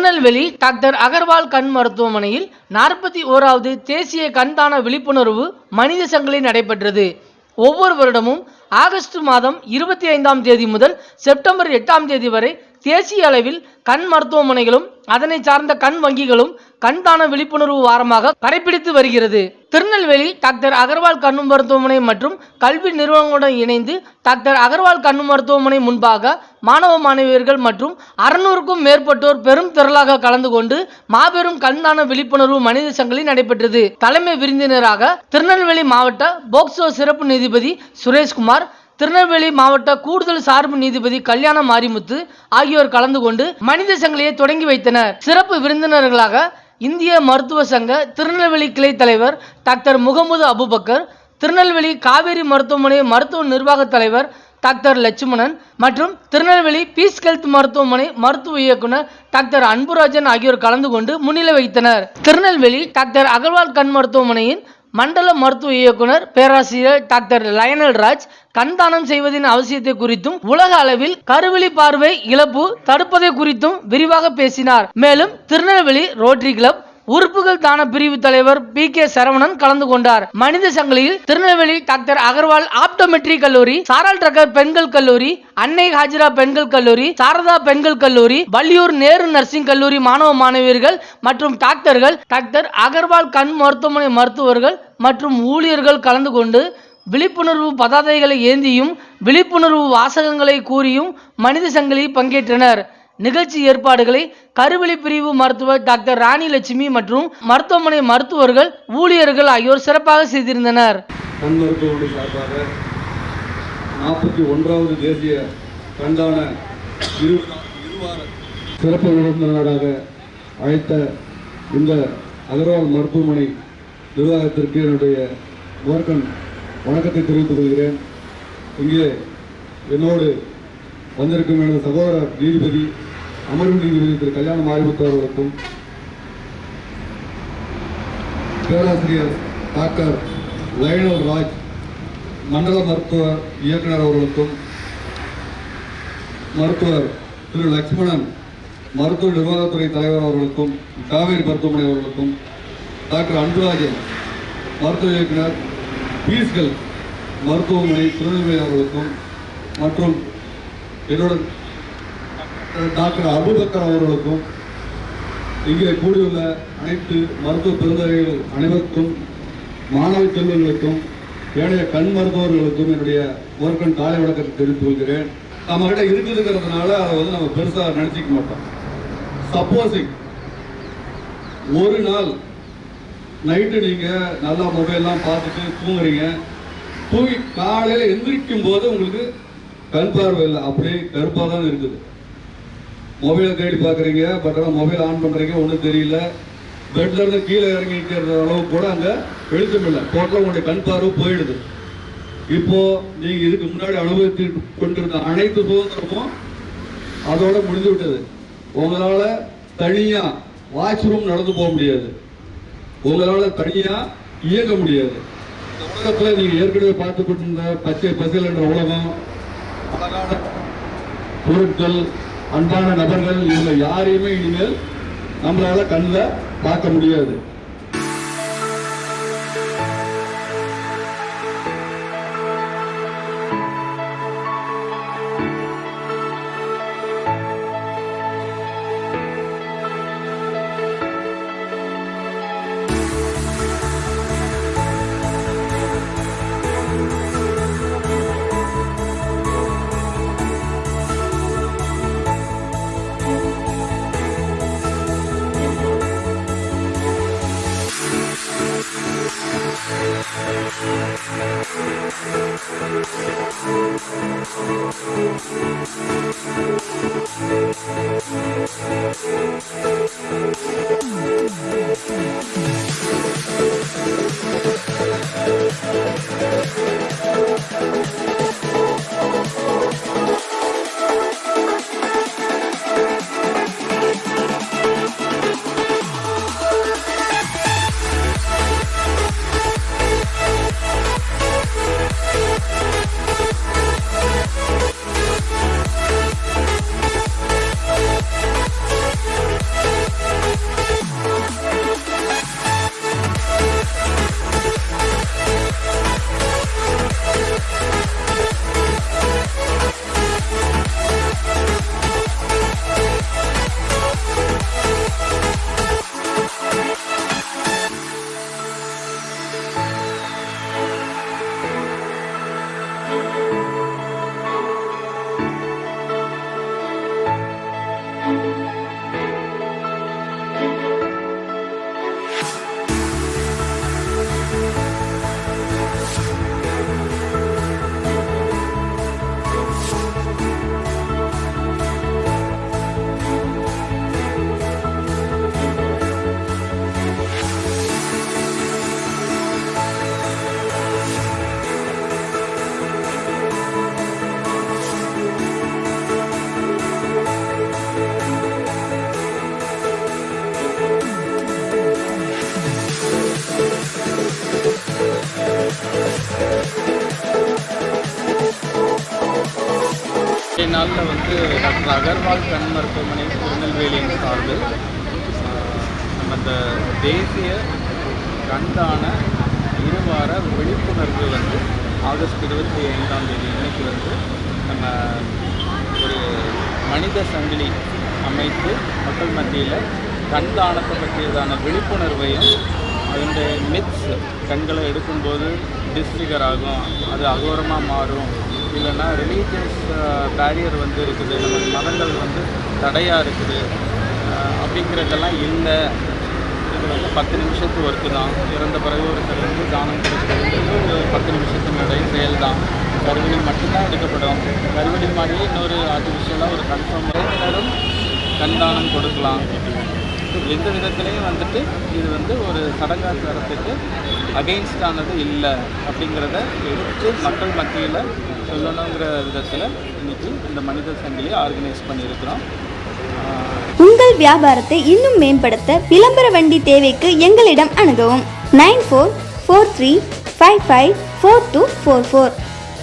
Tirunelveli doctor Agarwal கண் மருத்துவமனையில் 41வது தேசிய கண்தான விழிப்புணர்வு மனித சங்கிலி நடைபெற்றது. ஒவ்வொரு வருடமும் ஆகஸ்ட் மாதம் 25ஆம் தேதி முதல் செப்டம்பர் 8ஆம் தேதி வரை தேசிய அளவில் கண் மருத்துவமனைகளும் அதனை சார்ந்த கண் வங்கிகளும் கண்தான விழிப்புணர்வு வாரமாக கடைபிடித்து வருகிறது. திருநெல்வேலி டாக்டர் அகர்வால் கண் மருத்துவமனை மற்றும் கல்வி நிறுவனங்களுடன் இணைந்து டாக்டர் அகர்வால் கண் மருத்துவமனை முன்பாக மாணவ மாணவியர்கள் மற்றும் 600க்கும் மேற்பட்டோர் பெரும் திரளாக கலந்து கொண்டு மாபெரும் கண்தான விழிப்புணர்வு மனித சங்கிலி நடைபெற்றது. தலைமை விருந்தினராக திருநெல்வேலி மாவட்ட போக்சோ சிறப்பு நீதிபதி சுரேஷ்குமார், திருநெல்வேலி மாவட்ட கூடுதல் சார்பு நீதிபதி கல்யாண மாரிமுத்து ஆகியோர் கலந்து கொண்டு மனித சங்கிலியை தொடங்கி வைத்தனர். சிறப்பு விருந்தினர்களாக இந்திய மருத்துவ சங்க திருநெல்வேலி கிளை தலைவர் டாக்டர் முகமது அபுபக்கர், திருநெல்வேலி காவேரி மருத்துவமனை மருத்துவ நிர்வாக தலைவர் டாக்டர் லட்சுமணன் மற்றும் திருநெல்வேலி பீஸ் ஹெல்த் மருத்துவமனை மருத்துவ இயக்குனர் டாக்டர் அன்புராஜன் ஆகியோர் கலந்து கொண்டு முன்னிலை வைத்தனர். திருநெல்வேலி டாக்டர் அகர்வால் கண் மருத்துவமனையின் மண்டல மருத்துவ இயக்குனர் பேராசிரியர் டாக்டர் லயனல் ராஜ் கண்தானம் செய்வதின் அவசியத்தை குறித்தும் உலக அளவில் கருவிழி பார்வை இழப்பு தடுப்பதை குறித்தும் விரிவாக பேசினார். மேலும் திருநெல்வேலி ரோட்டரி கிளப் உறுப்புகள் தான பிரிவு தலைவர் PK சரவணன் கலந்து கொண்டார். மனித சங்கிலியில் திருநெல்வேலி டாக்டர் அகர்வால் ஆப்டோமெட்ரி கல்லூரி, சாரால் ட்ரக்கர் பெண்கள் கல்லூரி, அன்னை ஹாஜிரா பெண்கள் கல்லூரி, சாரதா பெண்கள் கல்லூரி, வள்ளியூர் நேரு நர்சிங் கல்லூரி மாணவ மாணவியர்கள் மற்றும் டாக்டர்கள், டாக்டர் அகர்வால் கண் மருத்துவமனை மருத்துவர்கள் மற்றும் ஊழியர்கள் கலந்து கொண்டு விழிப்புணர்வு பதாதைகளை ஏந்தியும் விழிப்புணர்வு வாசகங்களை கூறியும் மனித சங்கிலி பங்கேற்றனர். நிகழ்ச்சி ஏற்பாடுகளை கருவிழி பிரிவு மருத்துவர் டாக்டர் ராணி லட்சுமி மற்றும் மருத்துவமனை மருத்துவர்கள் ஊழியர்கள் ஆகியோர் சிறப்பாக செய்திருந்தனர். கண் மருத்துவமனை சார்பாக 41வது தேசிய கண்தான சிறப்பு விருந்தினராக அழைத்த இந்த அகர்வால் மருத்துவமனை நிர்வாகத்திற்கு என்னுடைய முதற்கண் வணக்கத்தை தெரிவித்துக் கொள்கிறேன். இங்கே என்னோடு வந்திருக்கும் எனது சகோதரர் நீதிபதி அமர்வு நீதிபதி திரு கல்யாண மாரிமுத்து அவர்களுக்கும், பேராசிரியர் டாக்டர் லயனல் ராஜ் மண்டல மருத்துவ இயக்குனர் அவர்களுக்கும், மருத்துவர் திரு லட்சுமணன் மருத்துவ நிர்வாகத்துறை தலைவர் அவர்களுக்கும், காவேரி மருத்துவமனை அவர்களுக்கும், டாக்டர் அன்புராஜன் மருத்துவ இயக்குனர் பீஸ் ஹெல்த் மருத்துவமனை திருநெல்வேலி அவர்களுக்கும் மற்றும் என்னோட டாக்டர் அபுபக்கர் அவர்களுக்கும், இங்கே கூடியுள்ள அனைத்து மருத்துவ பெருந்தகைகள் அனைவருக்கும், மாணவ செல்வங்களுக்கும், ஏனைய கண் மருத்துவர்களுக்கும் என்னுடைய முதற்கண் காலை வணக்கத்தை தெரிவித்துக் கொள்கிறேன். நம்ம கிட்ட இருக்குதுங்கிறதுனால அதை நம்ம பெருசாக நினைச்சிக்க மாட்டோம். சப்போஸிங் ஒரு நாள் நைட்டு நீங்கள் நல்லா மொபைல்லாம் பார்த்துட்டு தூங்குறீங்க, தூங்கி காலையில் எந்திரிக்கும் போது உங்களுக்கு கண் பார்வை இல்லை, அப்படியே கருப்பாக தான் இருக்குது. மொபைலை தேடி பார்க்குறீங்க, பட் ஆனால் மொபைல் ஆன் பண்ணுறீங்க, ஒன்றும் தெரியல. பெட்லேருந்து கீழே இறங்கிக்கிற அளவு கூட அங்கே வெளிச்சம் இல்லை, டோட்டலாக உங்களுடைய கண் பார்வை போயிடுது. இப்போது நீங்கள் இதுக்கு முன்னாடி அனுபவித்து கொண்டிருந்த அனைத்து சுதந்திரமும் அதோட முடிந்து விட்டது. உங்களால் தனியாக வாஷ்ரூம் நடந்து போக முடியாது, உங்களால் தனியாக இயங்க முடியாது. இந்த உலகத்தில் நீங்கள் ஏற்கனவே பார்த்து கொண்டிருந்த பச்சை பசல் என்ற உலகம், அழகான பொருட்கள், அன்பான நபர்கள், இவங்க யாரையுமே இனிமேல் நம்மளால கண்ணில் பார்க்க முடியாது. நாளில் வந்து டாக்டர் அகர்வால் கண் மருத்துவமனை திருநெல்வேலியின் சார்பில் நம்ம இந்த தேசிய கண்தான இருவார விழிப்புணர்வு வந்து ஆகஸ்ட் 25ஆம் தேதி இன்னைக்கு வந்து நம்ம ஒரு மனித சங்கிலி அமைத்து மக்கள் மத்தியில் கண் தானத்தை பற்றியதான விழிப்புணர்வையும் அதனுடைய மித்ஸ் கண்களை எடுக்கும்போது டிஸ்ஃபிகர் ஆகும், அது அகோரமாக மாறும், இல்லைன்னா ரிலீஜியஸ் பேரியர் வந்து இருக்குது, நமக்கு மதங்கள் வந்து தடையாக இருக்குது அப்படிங்கிறதெல்லாம் இல்லை. இது வந்து 10 நிமிஷத்து ஒர்க்கு தான். இறந்த பிறகு ஒருத்தர் வந்து தானம் கொடுக்குறது ஒரு 10 நிமிஷத்தினுடைய செயல் தான். கருவெளி மட்டும்தான் எடுக்கப்படும். கருவெளி மாதிரியே இன்னொரு ஆர்டிஃபிஷியலாக ஒரு கன்ஃபார்ம் நேரம் கண்தானம் கொடுக்கலாம். எந்த விதத்துலேயும் வந்துட்டு இது வந்து ஒரு சடங்காச்சாரத்துக்கு அகெயின்ஸ்டானது இல்லை அப்படிங்கிறத எடுத்து மக்கள் மத்தியில் சொல்லணுங்கிற விதத்தில் இன்றைக்கி இந்த மனித சங்கிலியை ஆர்கனைஸ் பண்ணியிருக்கிறோம். உங்கள் வியாபாரத்தை இன்னும் மேம்படுத்த விளம்பர வண்டி தேவைக்கு எங்களிடம் அணுகவும் 9443554244.